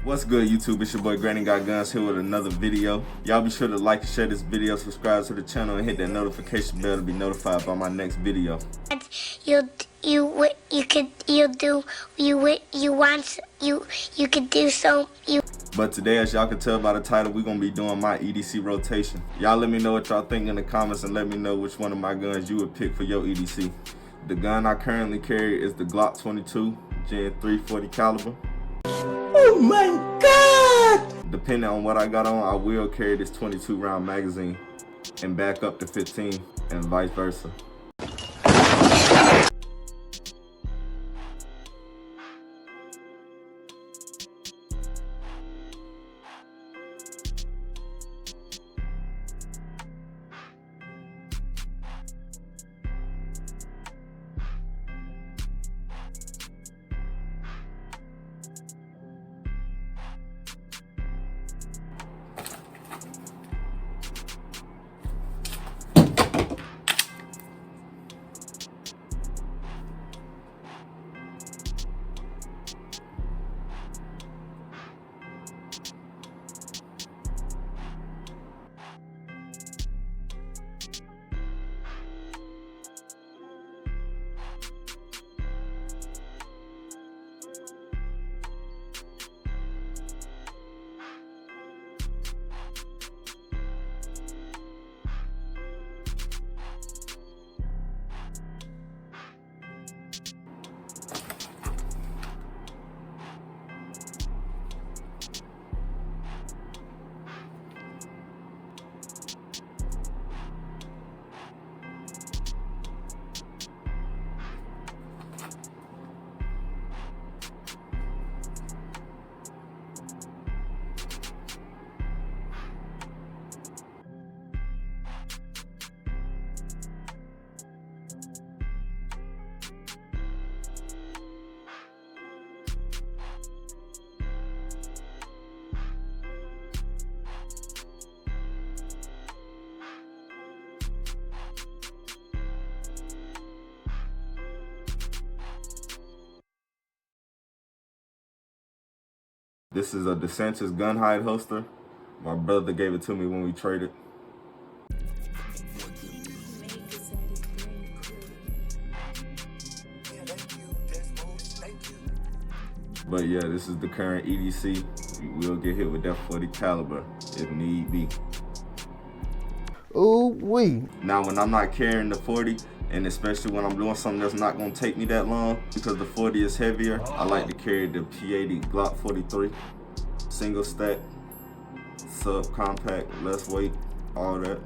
What's good, YouTube? It's your boy Granny Got Guns here with another video. Y'all be sure to like and share this video, subscribe to the channel, and hit that notification bell to be notified by my next video. You could do so. But today, as y'all can tell by the title, we're gonna be doing my EDC rotation. Y'all let me know what y'all think in the comments and let me know which one of my guns you would pick for your EDC. The gun I currently carry is the Glock 22 Gen 340 caliber. Oh my God! Depending on what I got on, I will carry this 22 round magazine and back up to 15 and vice versa. This is a DeSantis gun hide holster. My brother gave it to me when we traded. But yeah, this is the current EDC. We will get hit with that 40 caliber if need be. Ooh wee. Now when I'm not carrying the 40, and especially when I'm doing something that's not gonna take me that long, because the 40 is heavier, I like to carry the P80 Glock 43. Single stack, subcompact, less weight, all that.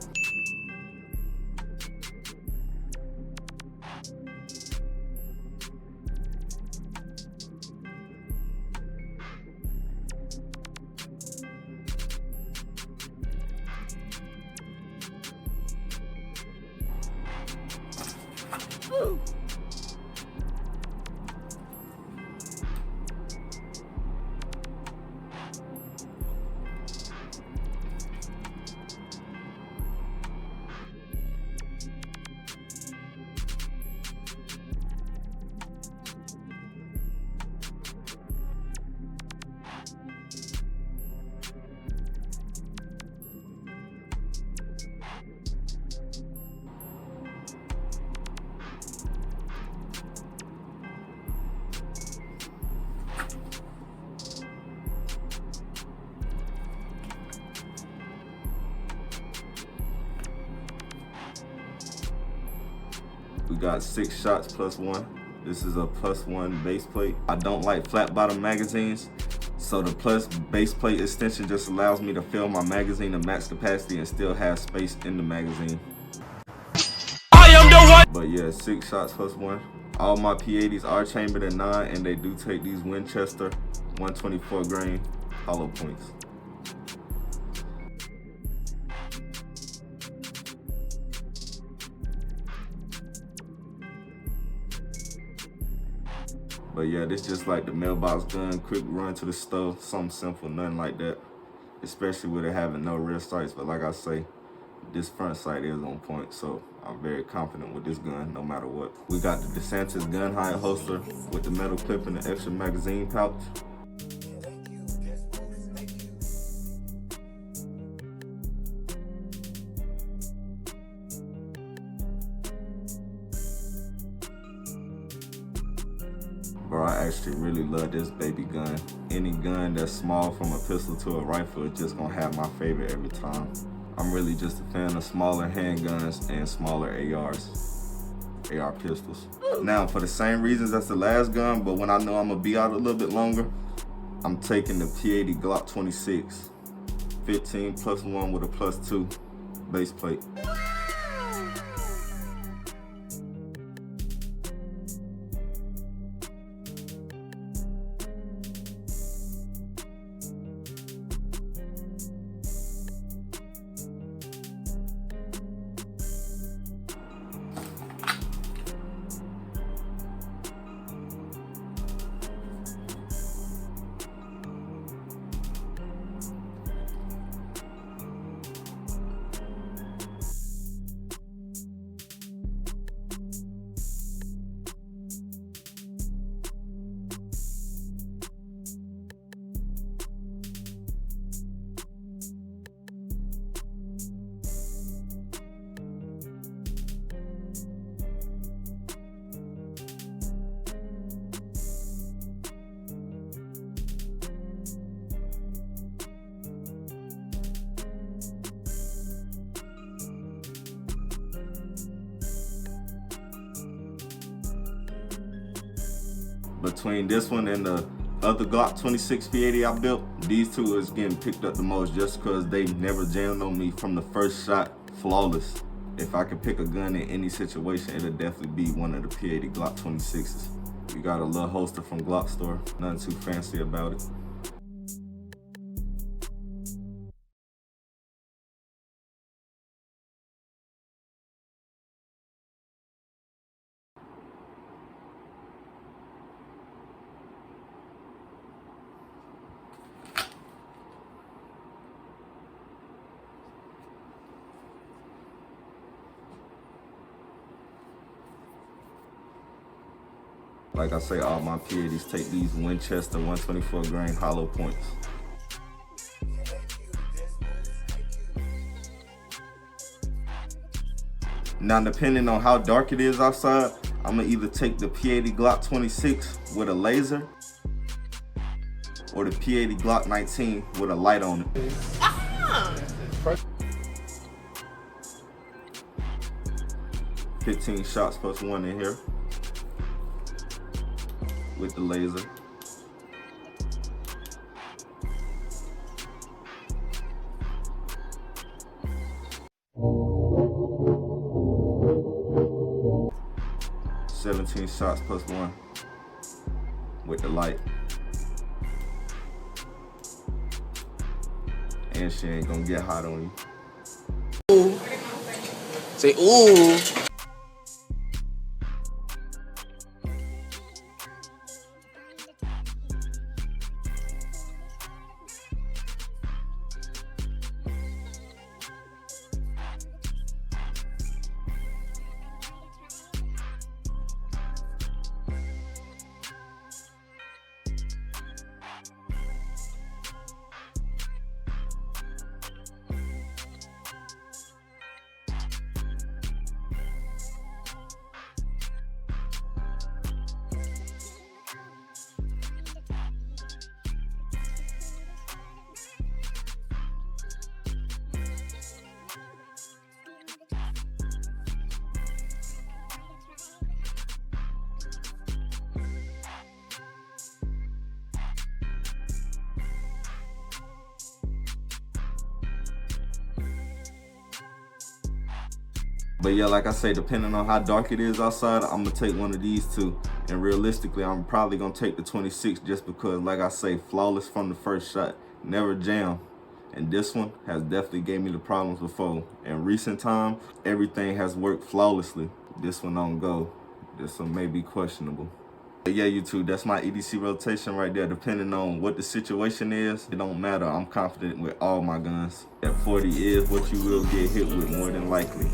We got 6 shots plus 1. This is a plus 1 base plate. I don't like flat bottom magazines, so the plus base plate extension just allows me to fill my magazine to max capacity and still have space in the magazine. I am the one. But yeah, 6 shots plus 1. All my P80s are chambered in 9, and they do take these Winchester 124 grain hollow points. But yeah, this just like the mailbox gun, quick run to the store, something simple, nothing like that. Especially with it having no rear sights, but like I say, this front sight is on point, so I'm very confident with this gun no matter what. We got the DeSantis gun hide holster with the metal clip and the extra magazine pouch. Bro, I actually really love this baby gun. Any gun that's small from a pistol to a rifle is just gonna have my favorite every time. I'm really just a fan of smaller handguns and smaller AR pistols. Now, for the same reasons as the last gun, but when I know I'm gonna be out a little bit longer, I'm taking the P80 Glock 26. 15 plus 1 with a plus 2 base plate. Between this one and the other Glock 26 P80 I built, these two is getting picked up the most just because they never jammed on me from the first shot, flawless. If I could pick a gun in any situation, it'll definitely be one of the P80 Glock 26s. We got a little holster from Glock store, nothing too fancy about it. Like I say, all my P80s take these Winchester 124 grain hollow points. Now, depending on how dark it is outside, I'm gonna either take the P80 Glock 26 with a laser or the P80 Glock 19 with a light on it. 15 shots plus 1 in here with the laser. "17 shots plus 1 with the light. And she ain't gonna get hot on you. Ooh. Say ooh. But yeah, like I say, depending on how dark it is outside, I'm gonna take one of these two. And realistically, I'm probably gonna take the 26 just because, like I say, flawless from the first shot, never jam. And this one has definitely gave me the problems before. In recent time, everything has worked flawlessly. This one don't go. This one may be questionable. But yeah, YouTube, that's my EDC rotation right there. Depending on what the situation is, it don't matter. I'm confident with all my guns. That 40 is what you will get hit with more than likely.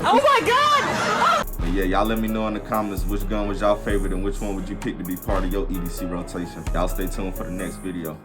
Oh my God! But yeah, y'all let me know in the comments which gun was y'all favorite and which one would you pick to be part of your EDC rotation. Y'all stay tuned for the next video.